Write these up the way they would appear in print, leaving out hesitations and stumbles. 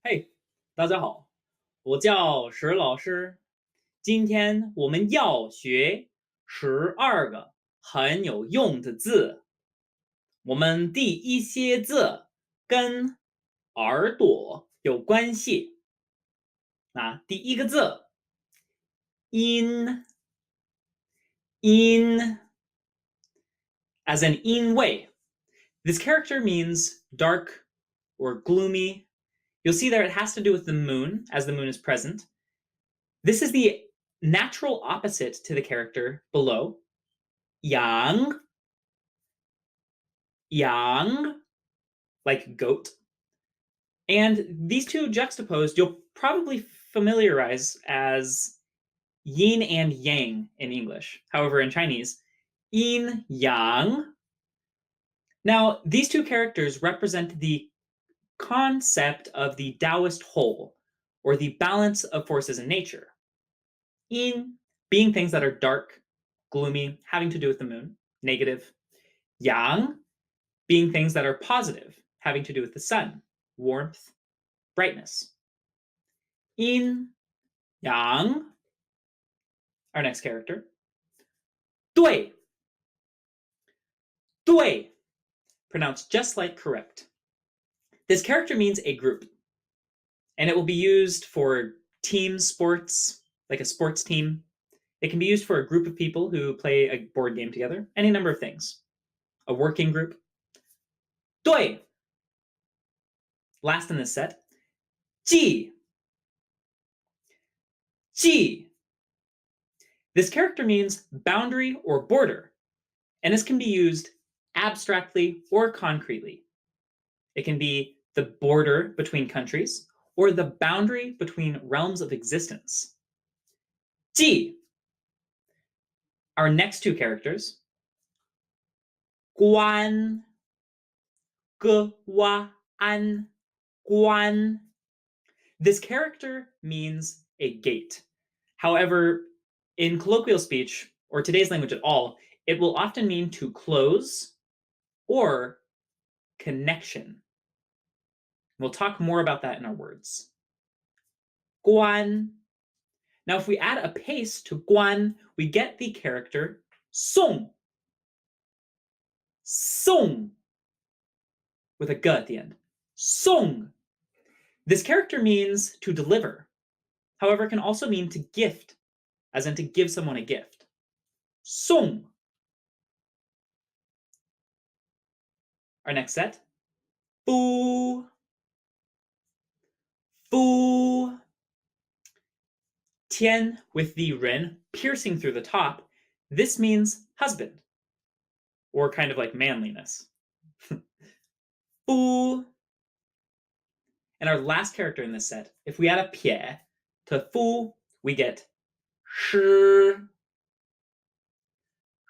嘿，大家好，我叫石老师。今天我们要学12个很有用的字。我们第一些字跟耳朵有关系。第一个字音，音 as an 因为 This character means dark or gloomy. You'll see there it has to do with the moon, as the moon is present. This is the natural opposite to the character below. Yang, yang, like goat. And these two juxtaposed, you'll probably familiarize as yin and yang in English. However, in Chinese, yin, yang. Now, these two characters represent the concept of the Taoist whole, or the balance of forces in nature. Yin being things that are dark, gloomy, having to do with the moon, negative. Yang being things that are positive, having to do with the sun, warmth, brightness. Yin, yang. Our next character. 对, 对, pronounced just like correct. This character means a group, and it will be used for team sports, like a sports team. It can be used for a group of people who play a board game together, any number of things. A working group. 对. Last in this set, 记, 记. This character means boundary or border, and this can be used abstractly or concretely. It can be the border between countries or the boundary between realms of existence. 记. Our next two characters, 关, 关, 关. This character means a gate. However, in colloquial speech, or today's language at all, it will often mean to close or connection. We'll talk more about that in our words. 关. Now, if we add a pace to 关, we get the character 送. 送. With a g at the end. 送. This character means to deliver. However, it can also mean to gift, as in to give someone a gift. 送. Our next set. 夫. 夫. Tian with the ren piercing through the top. This means husband, or kind of like manliness. 夫. And our last character in this set, if we add a pie to 夫, we get 失.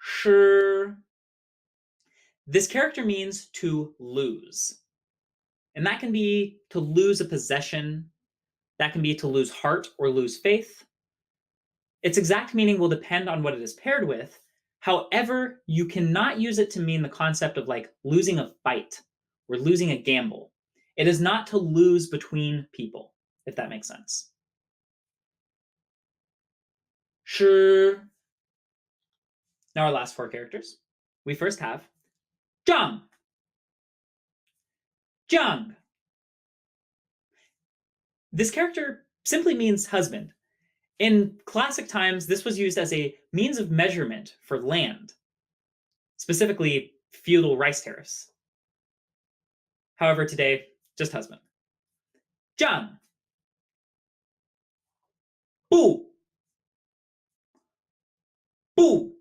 失. This character means to lose. And that can be to lose a possession. That can be to lose heart or lose faith. Its exact meaning will depend on what it is paired with. However, you cannot use it to mean the concept of like losing a fight or losing a gamble. It is not to lose between people, if that makes sense. 失. Now our last four characters. We first have 丈. 丈. This character simply means husband. In classic times, this was used as a means of measurement for land, specifically feudal rice tariffs. However, today, just husband. 丈. 不. 不.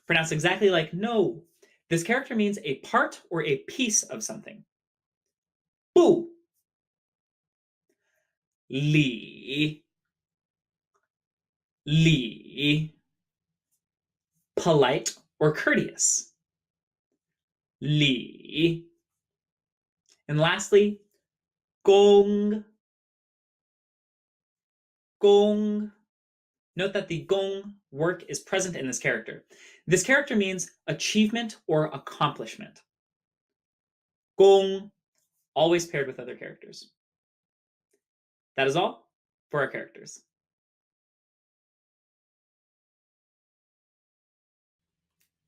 Pronounced exactly like no. This character means a part or a piece of something. 不. 礼. 礼. Polite or courteous. 礼. And lastly, 公. 公. Note that the gong work is present in this character. This character means achievement or accomplishment. Gong, always paired with other characters. That is all for our characters.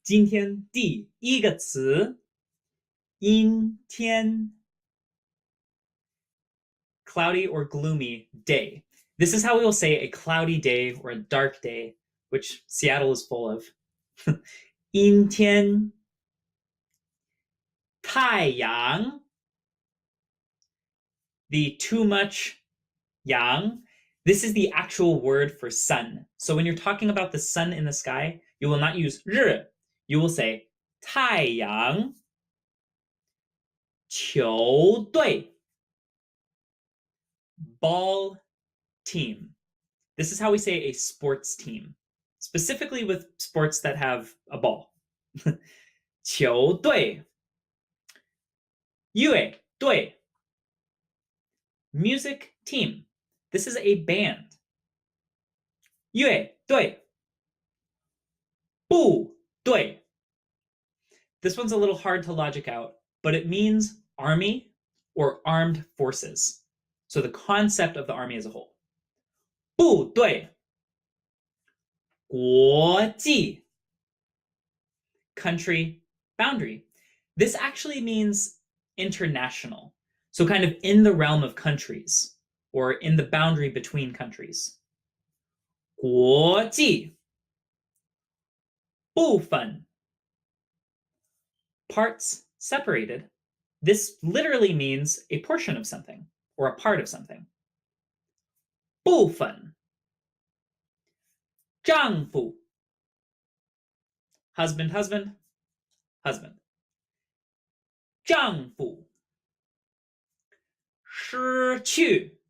今天第一个词阴天 cloudy or gloomy day. This is how we will say a cloudy day or a dark day, which Seattle is full of. 阴天太阳 the too much yang. This is the actual word for sun. So when you're talking about the sun in the sky, you will not use 日, you will say 太阳球队 ball team. This is how we say a sports team, specifically with sports that have a ball. 球队乐队 music team. This is a band. 乐队部队 This one's a little hard to logic out, but it means army or armed forces. So the concept of the army as a whole. 部队国际 country boundary. This actually means international. So kind of in the realm of countries or in the boundary between countries. 国际部分 parts separated. This literally means a portion of something or a part of something. 部分丈夫 husband husband husband 丈夫失去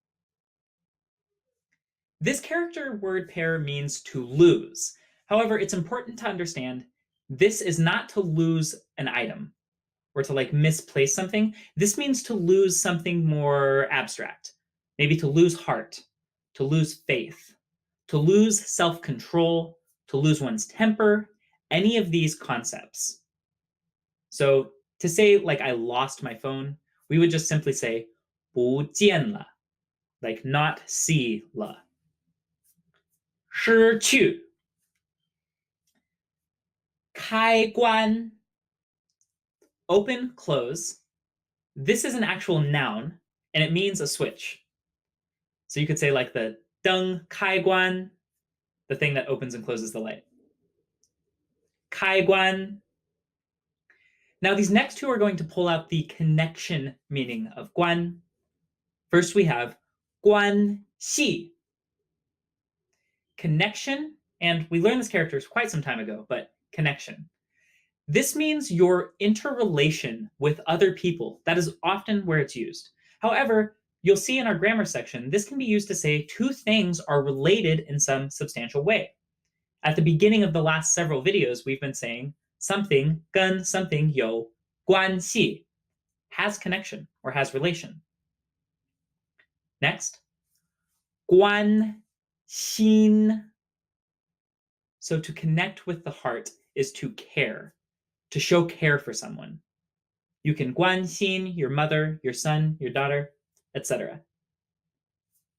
This character word pair means to lose. However, it's important to understand this is not to lose an item or to like misplace something. This means to lose something more abstract. Maybe to lose heart, to lose faith, to lose self-control, to lose one's temper, any of these concepts. So to say like I lost my phone, we would just simply say 不见了, like not see 了。失去开关 open, close. This is an actual noun, and it means a switch. So you could say like the 灯开关, the thing that opens and closes the light. 开关 Now these next two are going to pull out the connection meaning of 关. First we have 关系 connection, and we learned this character quite some time ago, but connection. This means your interrelation with other people. That is often where it's used. However, you'll see in our grammar section, this can be used to say two things are related in some substantial way. At the beginning of the last several videos, we've been saying something 跟 something 有关系 has connection or has relation. Next, 关心. So to connect with the heart is to care, to show care for someone. You can 关心 your mother, your son, your daughter, etc.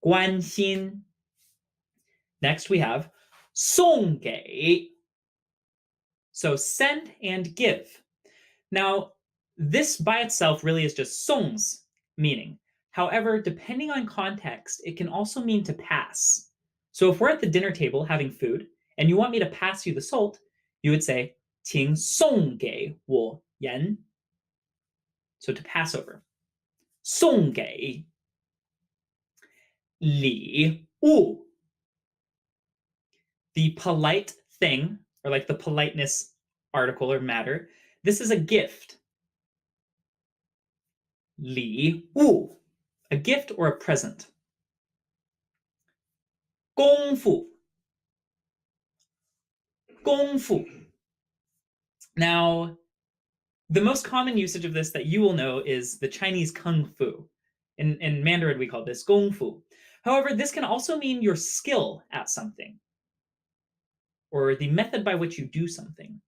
关心. Next we have 送给. So send and give. Now, this by itself really is just 送's meaning. However, depending on context, it can also mean to pass. So if we're at the dinner table having food and you want me to pass you the salt, you would say 请送给我盐. So to pass over. 送给礼物. The polite thing, or like the politeness article or matter, this is a gift. 礼物, a gift or a present. 功夫. 功夫. Now, the most common usage of this that you will know is the Chinese kung fu. In Mandarin, we call this 功夫. However, this can also mean your skill at something or the method by which you do something.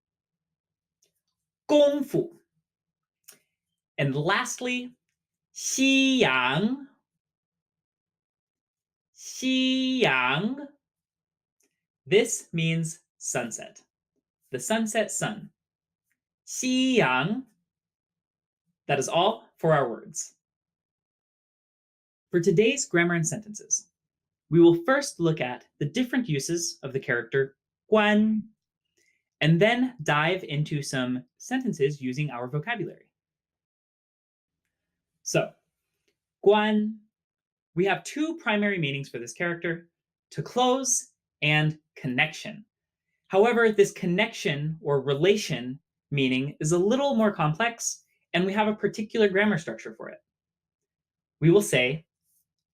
功夫. And lastly, 西洋夕阳. This means sunset. The sunset sun. 夕阳. That is all for our words. For today's grammar and sentences, we will first look at the different uses of the character 关, and then dive into some sentences using our vocabulary. So, 关, we have two primary meanings for this character: to close and connection. However, this connection or relation meaning is a little more complex, and we have a particular grammar structure for it. We will say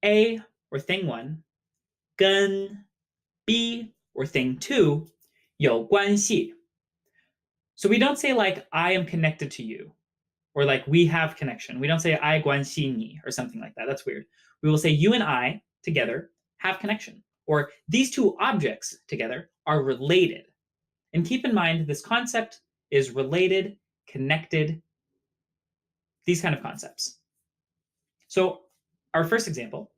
A, or thing one, 跟 B, or thing two, 有关系. So we don't say like I am connected to you, or like we have connection. We don't say I 关系你 or something like that. That's weird. We will say you and I together have connection, or these two objects together are related. And keep in mind, this concept is related, connected, these kind of concepts. So our first example,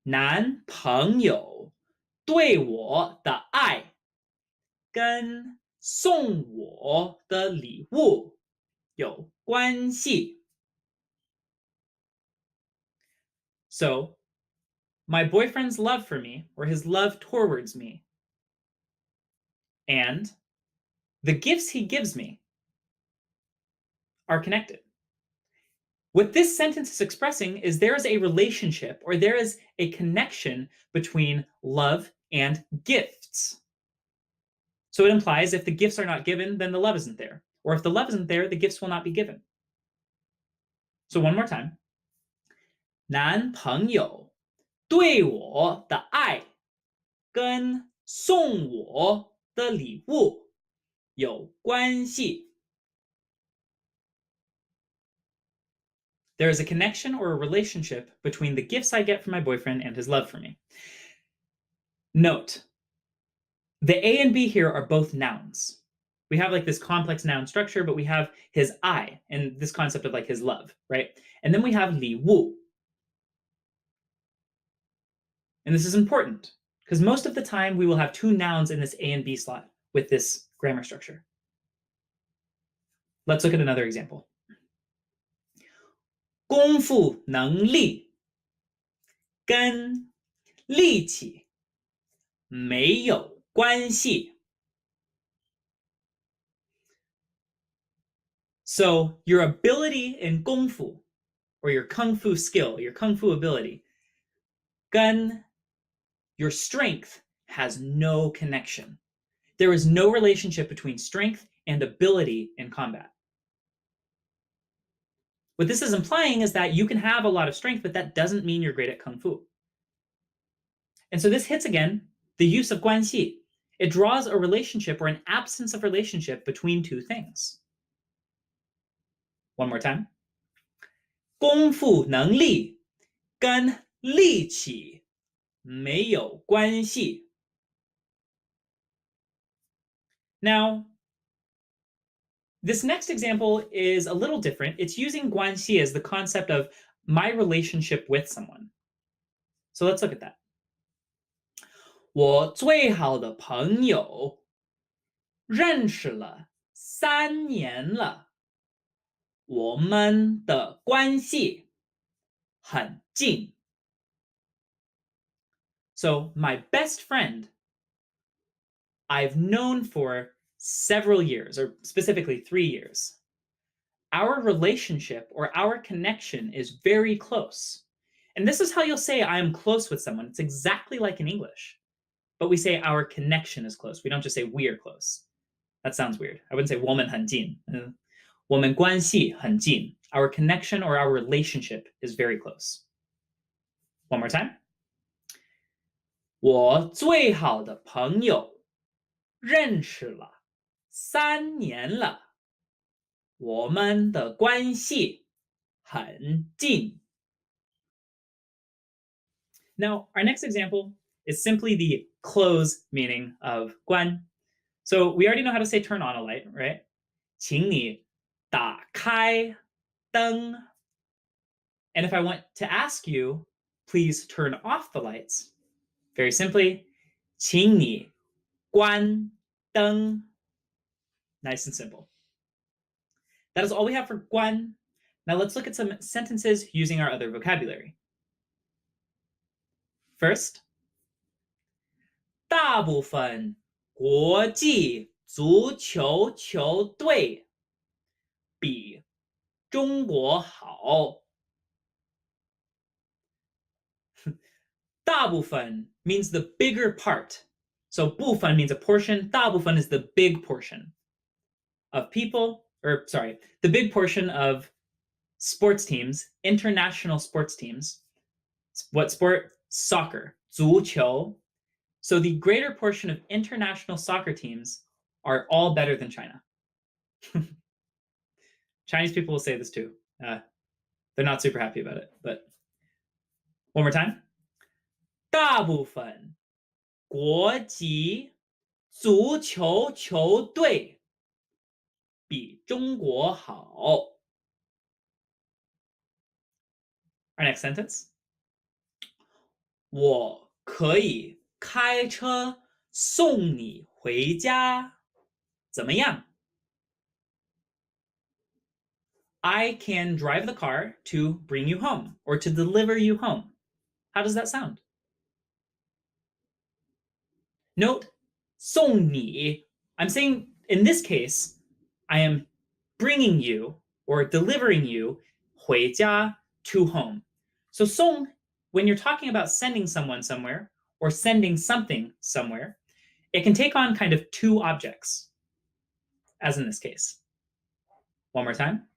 男朋友对我的爱跟送我的礼物有关系. So, my boyfriend's love for me, or his love towards me, and the gifts he gives me are connected. What this sentence is expressing is there is a relationship, or there is a connection between love and gifts. So it implies if the gifts are not given, then the love isn't there. Or if the love isn't there, the gifts will not be given. So one more time. 男朋友对我的爱跟送我的礼物有关系. There is a connection or a relationship between the gifts I get from my boyfriend and his love for me. Note, the A and B here are both nouns. We have like this complex noun structure, but we have his I and this concept of like his love, right? And then we have 礼物. And this is important because most of the time we will have two nouns in this A and B slot with this grammar structure. Let's look at another example. 功夫能力跟力气没有关系. So your ability in 功夫, or your kung fu skill, your kung fu ability, 跟 your strength has no connection. There is no relationship between strength and ability in combat. What this is implying is that you can have a lot of strength, but that doesn't mean you're great at kung fu. And so this hits again the use of 关系. It draws a relationship or an absence of relationship between two things. One more time. 功夫能力跟力气没有关系. Now, this next example is a little different. It's using 关系 as the concept of my relationship with someone. So let's look at that. 我最好的朋友认识了3年了，我们的关系很近. So my best friend I've known for several years, or specifically 3 years. Our relationship or our connection is very close. And this is how you'll say I am close with someone. It's exactly like in English. But we say our connection is close. We don't just say we are close. That sounds weird. I wouldn't say 我们很近. 我们关系很近. Our connection or our relationship is very close. One more time. 我最好的朋友认识了3年了。我们的关系很近. Now, our next example is simply the close meaning of 关. So we already know how to say turn on a light, right? 请你打开灯. And if I want to ask you please turn off the lights. Very simply, 请你关灯. Nice and simple. That is all we have for 关. Now let's look at some sentences using our other vocabulary. First, 大部分国际足球球队比中国好。大部分 means the bigger part. So 部分 means a portion. 大部分 is the big portion of people, or sorry, the big portion of sports teams, international sports teams. What sport? Soccer. 足球. So the greater portion of international soccer teams are all better than China. Chinese people will say this too. They're not super happy about it, but one more time. 大部分国际足球球队比中国好。Our next sentence. 我可以开车送你回家，怎么样？ I can drive the car to bring you home or to deliver you home. How does that sound? Note, 送你. I'm saying in this case, I am bringing you or delivering you 回家 to home. So 送, when you're talking about sending someone somewhere or sending something somewhere, it can take on kind of two objects, as in this case. One more time.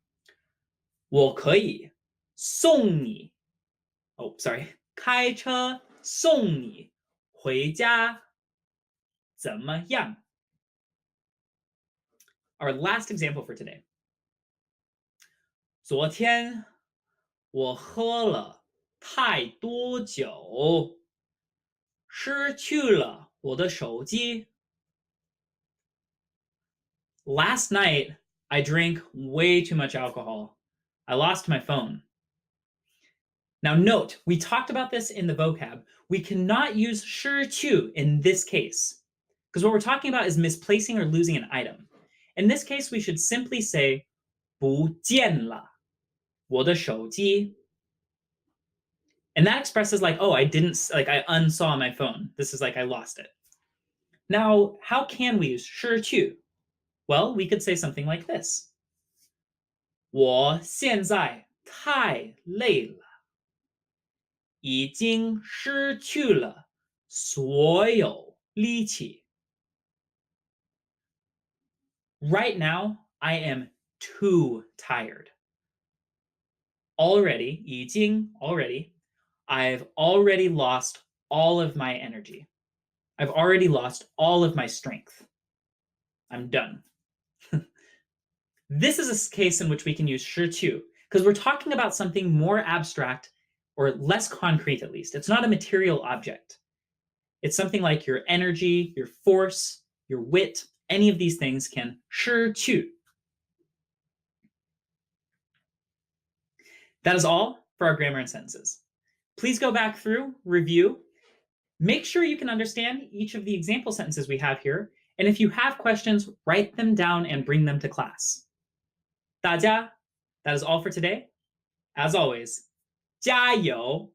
我可以送你, oh, sorry, 开车送你回家，怎么样? Our last example for today. 昨天我喝了太多酒，失去了我的手机。Last night, I drank way too much alcohol. I lost my phone. Now note, we talked about this in the vocab. We cannot use 失去 in this case, because what we're talking about is misplacing or losing an item. In this case, we should simply say 不见了我的手机. And that expresses like, oh, I unsaw my phone. This is like I lost it. Now, how can we use 失去? Well, we could say something like this. 我现在太累了，已经失去了所有力气。Right now, I am too tired. Already, 已经 already, I've already lost all of my energy. I've already lost all of my strength. I'm done. This is a case in which we can use 失去, because we're talking about something more abstract or less concrete, at least. It's not a material object. It's something like your energy, your force, your wit. Any of these things can 失去. That is all for our grammar and sentences. Please go back through, review. Make sure you can understand each of the example sentences we have here. And if you have questions, write them down and bring them to class. 大家, that is all for today. As always, 加油!